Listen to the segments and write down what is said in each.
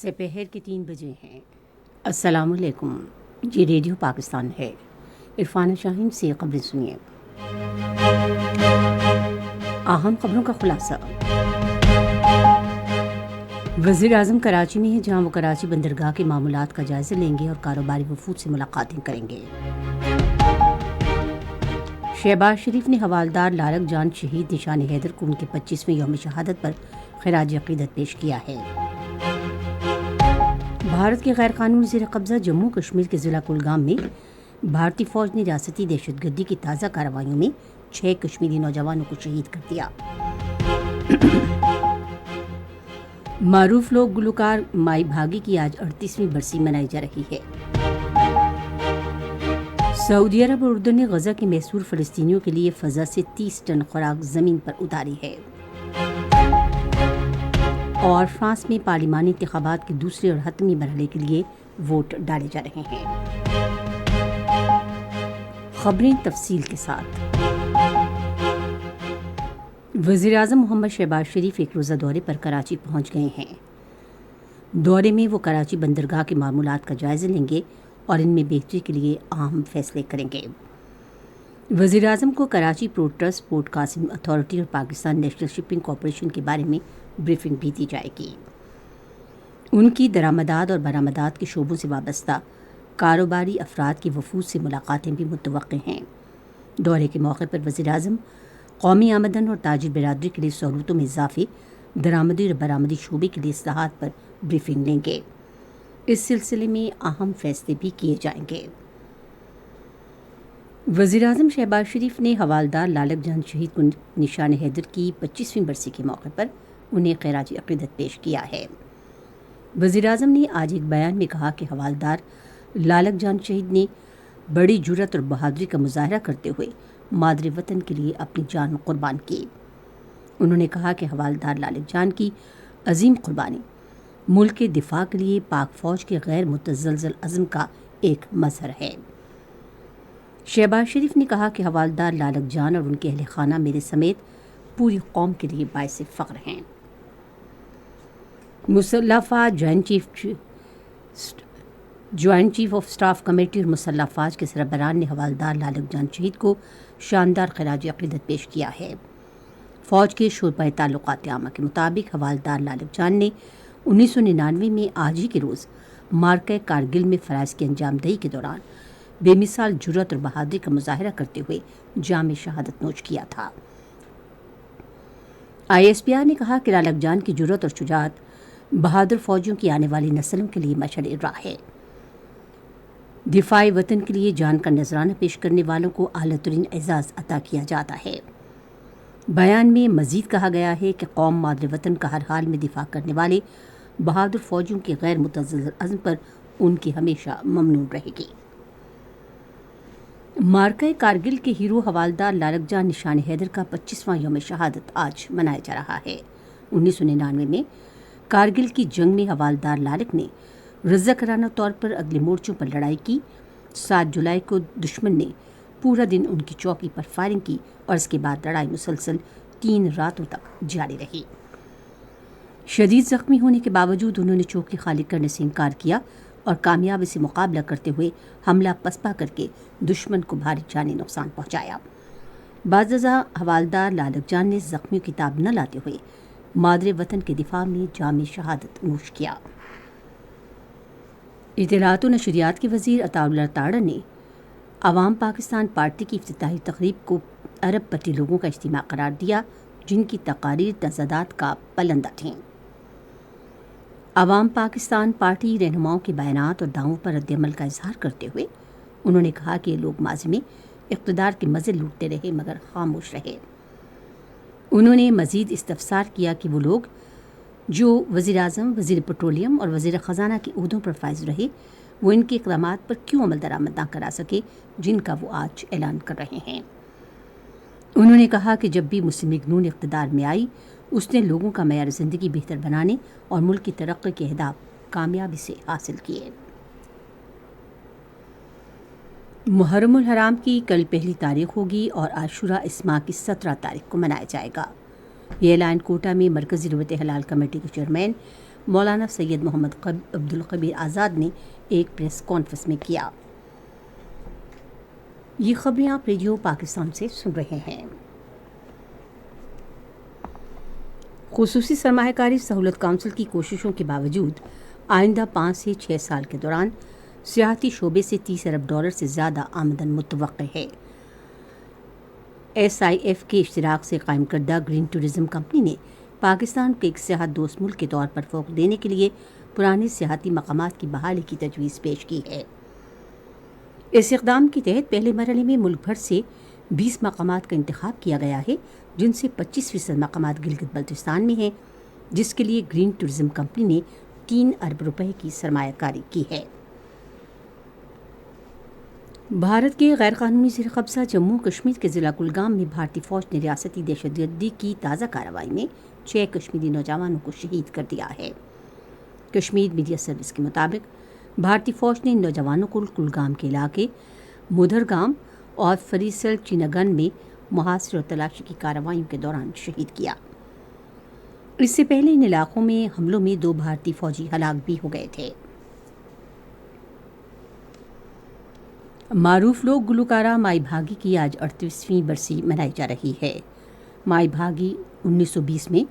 سپہر کے 3 بجے ہیں۔ السلام علیکم، یہ ریڈیو پاکستان ہے۔ عرفان شاہین سے خبریں سنیے۔ اہم خبروں کا خلاصہ۔ وزیر اعظم کراچی میں ہیں، جہاں وہ کراچی بندرگاہ کے معاملات کا جائزہ لیں گے اور کاروباری وفود سے ملاقاتیں کریں گے۔ شہباز شریف نے حوالدار لالک جان شہید نشان حیدر کو ان کے 25ویں یوم شہادت پر خراج عقیدت پیش کیا ہے۔ بھارت کے غیر قانونی زیر قبضہ جموں کشمیر کے ضلع کلگام میں بھارتی فوج نے ریاستی دہشت گردی کی تازہ کارروائیوں میں 6 کشمیری نوجوانوں کو شہید کر دیا۔ معروف لوک گلوکار مائی بھاگی کی آج 38ویں برسی منائی جا رہی ہے۔ سعودی عرب اور اردن نے غزہ کے محصور فلسطینیوں کے لیے فضا سے 30 ٹن خوراک زمین پر اتاری ہے۔ اور فرانس میں پارلیمانی انتخابات کے دوسرے اور حتمی مرحلے کے لیے ووٹ ڈالے جا رہے ہیں۔ خبریں تفصیل کے ساتھ۔ وزیر اعظم محمد شہباز شریف ایک روزہ دورے پر کراچی پہنچ گئے ہیں۔ دورے میں وہ کراچی بندرگاہ کے معاملات کا جائزہ لیں گے اور ان میں بہتری کے لیے اہم فیصلے کریں گے۔ وزیر اعظم کو Karachi port trust, port Qasim authority اور پاکستان نیشنل شپنگ کارپوریشن کے بارے میں بریفنگ بھی دی جائے گی۔ ان کی درآمدات اور برآمدات کے شعبوں سے وابستہ کاروباری افراد کی وفود سے ملاقاتیں بھی متوقع ہیں۔ دورے کے موقع پر وزیر اعظم قومی آمدن اور تاجر برادری کے لیے سہولتوں میں اضافے، درآمدی اور برآمدی شعبے کے لیے اصلاحات پر بریفنگ لیں گے۔ اس سلسلے میں اہم فیصلے بھی کیے جائیں گے۔ وزیر اعظم شہباز شریف نے حوالدار لالک جان شہید کو نشان حیدر کی 25ویں برسی کے موقع پر انہیں خراج عقیدت پیش کیا ہے۔ وزیر اعظم نے آج ایک بیان میں کہا کہ حوالدار لالک جان شہید نے بڑی جرأت اور بہادری کا مظاہرہ کرتے ہوئے مادر وطن کے لیے اپنی جان قربان کی۔ انہوں نے کہا کہ حوالدار لالک جان کی عظیم قربانی ملک کے دفاع کے لیے پاک فوج کے غیر متزلزل عزم کا ایک مظہر ہے۔ شہباز شریف نے کہا کہ حوالدار لالک جان اور ان کے اہل خانہ میرے سمیت پوری قوم کے لیے باعث فخر ہیں۔ مسلح افواج joint chief of staff committee اور مسلح افواج کے سربراہان نے حوالدار لالک جان شہید کو شاندار خراج عقیدت پیش کیا ہے۔ فوج کے شعبۂ تعلقات عامہ کے مطابق حوالدار لالک جان نے 1999 میں آج ہی کے روز معرکہ کارگل میں فرائض کی انجام دہی کے دوران بے مثال جرأت اور بہادری کا مظاہرہ کرتے ہوئے جام شہادت نوش کیا تھا۔ ISPR نے کہا کہ لالک جان کی جرأت اور شجاعت بہادر فوجیوں کی آنے والی نسلوں کے لیے مشعل راہ ہے۔ دفاع وطن کے لیے جان کا نذرانہ پیش کرنے والوں کو اعلیٰ ترین اعزاز عطا کیا جاتا ہے۔ بیان میں مزید کہا گیا ہے کہ قوم مادر وطن کا ہر حال میں دفاع کرنے والے بہادر فوجیوں کے غیر متزلزل عزم پر ان کی ہمیشہ ممنون رہے گی۔ معرکہ کارگل کے ہیرو حوالدار لالک جان نشان حیدر کا 25واں یوم شہادت آج منایا جا رہا ہے۔ 1999 میں کارگل کی جنگ میں حوالدار لالک نے رضاکارانہ طور پر اگلے مورچوں پر لڑائی کی۔ 7 جولائی کو دشمن نے پورا دن ان کی چوکی پر فائرنگ کی اور اس کے بعد لڑائی مسلسل 3 راتوں تک جاری رہی۔ شدید زخمی ہونے کے باوجود انہوں نے چوکی خالی کرنے سے انکار کیا اور کامیابی سے مقابلہ کرتے ہوئے حملہ پسپا کر کے دشمن کو بھاری جانی نقصان پہنچایا۔ بعد ازاں حوالدار لالک جان نے زخمیوں کی تاب نہ لاتے ہوئے مادر وطن کے دفاع میں جام شہادت نوش کیا۔ اطلاعات و نشریات کے وزیر عطاء اللہ تاڑا نے عوام پاکستان پارٹی کی افتتاحی تقریب کو ارب پتی لوگوں کا اجتماع قرار دیا، جن کی تقاریر تضادات کا پلندہ تھیں۔ عوام پاکستان پارٹی رہنماؤں کے بیانات اور دعووں پر رد عمل کا اظہار کرتے ہوئے انہوں نے کہا کہ یہ لوگ ماضی میں اقتدار کے مزے لوٹتے رہے مگر خاموش رہے۔ انہوں نے مزید استفسار کیا کہ وہ لوگ جو وزیر اعظم، وزیر پیٹرولیم اور وزیر خزانہ کے عہدوں پر فائز رہے، وہ ان کے اقدامات پر کیوں عمل درآمد نہ کرا سکے جن کا وہ آج اعلان کر رہے ہیں۔ انہوں نے کہا کہ جب بھی مسلم لیگ نون اقتدار میں آئی، اس نے لوگوں کا معیار زندگی بہتر بنانے اور ملک کی ترقی کے اہداف کامیابی سے حاصل کیے۔ محرم الحرام کی کل پہلی تاریخ ہوگی اور عاشوراء اس ماہ کی 17 تاریخ کو منایا جائے گا۔ یہ اعلان کوٹہ میں مرکزی ربط حلال کمیٹی کے چیئرمین مولانا سید محمد عبدالقبیر آزاد نے ایک پریس کانفرنس میں کیا۔ یہ خبریں آپ ریڈیو پاکستان سے سن رہے ہیں۔ خصوصی سرمایہ کاری سہولت کونسل کی کوششوں کے باوجود آئندہ 5 سے 6 سال کے دوران سیاحتی شعبے سے $30 ارب سے زیادہ آمدن متوقع ہے۔ SIF کے اشتراک سے قائم کردہ گرین ٹورزم کمپنی نے پاکستان کو ایک سیاحت دوست ملک کے طور پر فروغ دینے کے لیے پرانے سیاحتی مقامات کی بحالی کی تجویز پیش کی ہے۔ اس اقدام کے تحت پہلے مرحلے میں ملک بھر سے 20 مقامات کا انتخاب کیا گیا ہے، جن سے 25% مقامات گلگت بلتستان میں ہیں، جس کے لیے گرین ٹورزم کمپنی نے $3 ارب کی سرمایہ کاری کی ہے۔ بھارت کے غیر قانونی زیر قبضہ جموں کشمیر کے ضلع کلگام میں بھارتی فوج نے ریاستی دہشت گردی کی تازہ کارروائی میں 6 کشمیری نوجوانوں کو شہید کر دیا ہے۔ کشمیر میڈیا سروس کے مطابق بھارتی فوج نے ان نوجوانوں کو کلگام کے علاقے مودھرگام اور فریسل چینگن میں محاصرے اور تلاشی کی کارروائیوں کے دوران شہید کیا۔ اس سے پہلے ان علاقوں میں حملوں میں 2 بھارتی فوجی ہلاک بھی ہو گئے تھے۔ معروف لوک گلوکارہ مائی بھاگی کی آج 38ویں برسی منائی جا رہی ہے۔ مائی بھاگی 1920 میں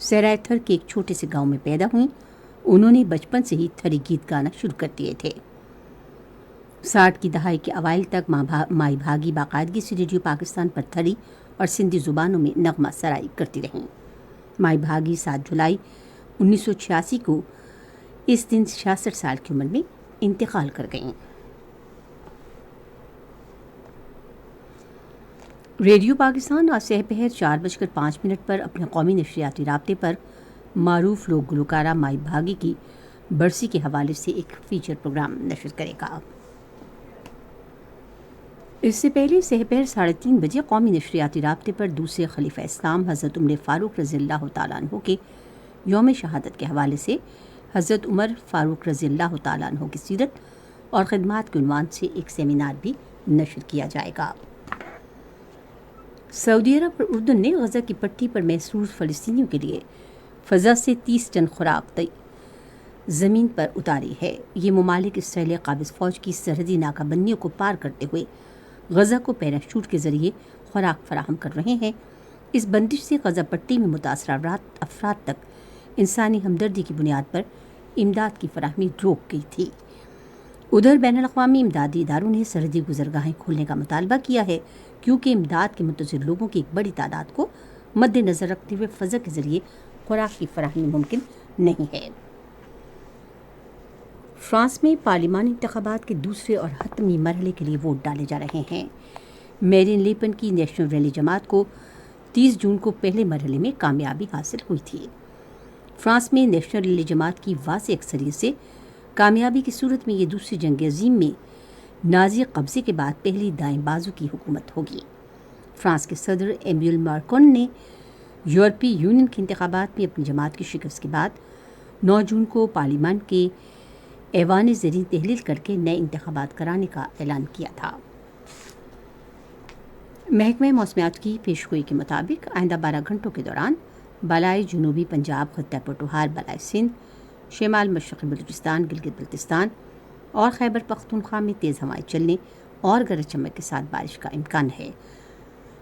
سرائتھر کے ایک چھوٹے سے گاؤں میں پیدا ہوئیں۔ انہوں نے بچپن سے ہی تھری گیت گانا شروع کر دیے تھے۔ 60 کی دہائی کے اوائل تک مائی بھاگی باقاعدگی سے ریڈیو پاکستان پر تھری اور سندھی زبانوں میں نغمہ سرائی کرتی رہیں۔ مائی بھاگی 7 جولائی 1986 کو اس دن 66 سال کی عمر میں انتقال کر گئیں۔ ریڈیو پاکستان آج سحر 4:05 پر اپنے قومی نشریاتی رابطے پر معروف لوک گلوکارہ مائی بھاگی کی برسی کے حوالے سے ایک فیچر پروگرام نشر کرے گا۔ اس سے پہلے سحر 3:30 بجے قومی نشریاتی رابطے پر دوسرے خلیفہ اسلام حضرت عمر فاروق رضی اللہ تعالیٰ عنہ کے یوم شہادت کے حوالے سے حضرت عمر فاروق رضی اللہ تعالیٰ عنہ کی سیرت اور خدمات کے عنوان سے ایک سیمینار بھی نشر کیا جائے گا۔ سعودی عرب اور اردن نے غزہ کی پٹی پر محصور فلسطینیوں کے لیے فضا سے 30 ٹن خوراک زمین پر اتاری ہے۔ یہ ممالک اسرائیلی قابض فوج کی سرحدی ناکہ بندیوں کو پار کرتے ہوئے غزہ کو پیراشوٹ کے ذریعے خوراک فراہم کر رہے ہیں۔ اس بندش سے غزہ پٹی میں متاثرہ افراد تک انسانی ہمدردی کی بنیاد پر امداد کی فراہمی روک گئی تھی۔ ادھر بین الاقوامی امدادی اداروں نے سرحدی گزرگاہیں کھولنے کا مطالبہ کیا ہے، کیونکہ امداد کے منتظر لوگوں کی ایک بڑی تعداد کو مد نظر رکھتے ہوئے فضا کے ذریعے خوراک کی فراہمی ممکن نہیں ہے۔ فرانس میں پارلیمانی انتخابات کے دوسرے اور حتمی مرحلے کے لیے ووٹ ڈالے جا رہے ہیں۔ میرین لیپن کی نیشنل ریلی جماعت کو 30 جون کو پہلے مرحلے میں کامیابی حاصل ہوئی تھی۔ فرانس میں نیشنل ریلی جماعت کی واضح اکثریت سے کامیابی کی صورت میں یہ دوسری جنگ عظیم میں نازی قبضے کے بعد پہلی دائیں بازو کی حکومت ہوگی۔ فرانس کے صدر ایمانوئل میکرون نے یورپی یونین کے انتخابات میں اپنی جماعت کی شکست کے بعد 9 جون کو پارلیمان کے ایوان زیریں تحلیل کر کے نئے انتخابات کرانے کا اعلان کیا تھا۔ محکمہ موسمیات کی پیشگوئی کے مطابق آئندہ 12 گھنٹوں کے دوران بالائے جنوبی پنجاب، خطہ پٹوہار، بالائے سندھ، شمال مشرقی بلوچستان، گلگت بلتستان اور خیبر پختونخوا میں تیز ہوائیں چلنے اور گرج چمک کے ساتھ بارش کا امکان ہے۔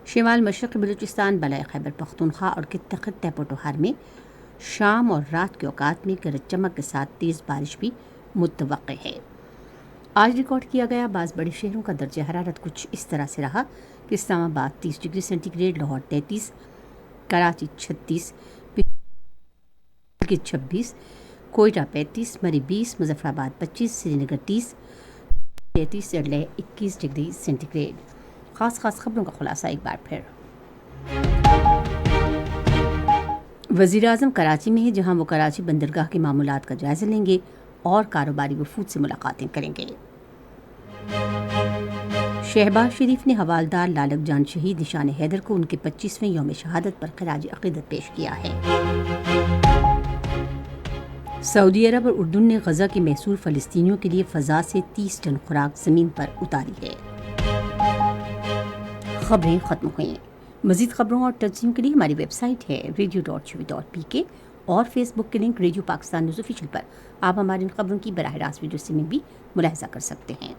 شمال مشرقی بلوچستان، بالائے خیبر پختونخوا اور خطہ پٹوہار میں شام اور رات کے اوقات میں گرج چمک کے ساتھ تیز بارش بھی متوقع ہے۔ آج ریکارڈ کیا گیا بعض بڑے شہروں کا درجہ حرارت کچھ اس طرح سے رہا کہ Islamabad 30 degree centigrade, Lahore 33، Karachi 36، 26، Quetta 35، Murree 20، Muzaffarabad 25، Srinagar 30، 33، ایڈلے 21 ڈگری سینٹی گریڈ۔ خاص خبروں کا خلاصہ ایک بار پھر۔ وزیر اعظم کراچی میں ہے، جہاں وہ کراچی بندرگاہ کے معمولات کا جائزہ لیں گے اور کاروباری وفود سے ملاقاتیں کریں گے۔ شہباز شریف نے حوالدار لالک جان شہید نشان حیدر کو ان کے 25ویں یوم شہادت پر خراج عقیدت پیش کیا ہے۔ سعودی عرب اور اردن نے غزہ کے محصور فلسطینیوں کے لیے فضا سے 30 ٹن خوراک زمین پر اتاری ہے۔ خبریں ختم ہوئیں۔ مزید خبروں اور تجزیوں کے لیے ہماری ویب سائٹ ہے radio.tv.pk اور فیس بک کے link radio Pakistan news official پر آپ ہماری ان خبروں کی براہ راست ویڈیو اسٹریمنگ بھی ملاحظہ کر سکتے ہیں۔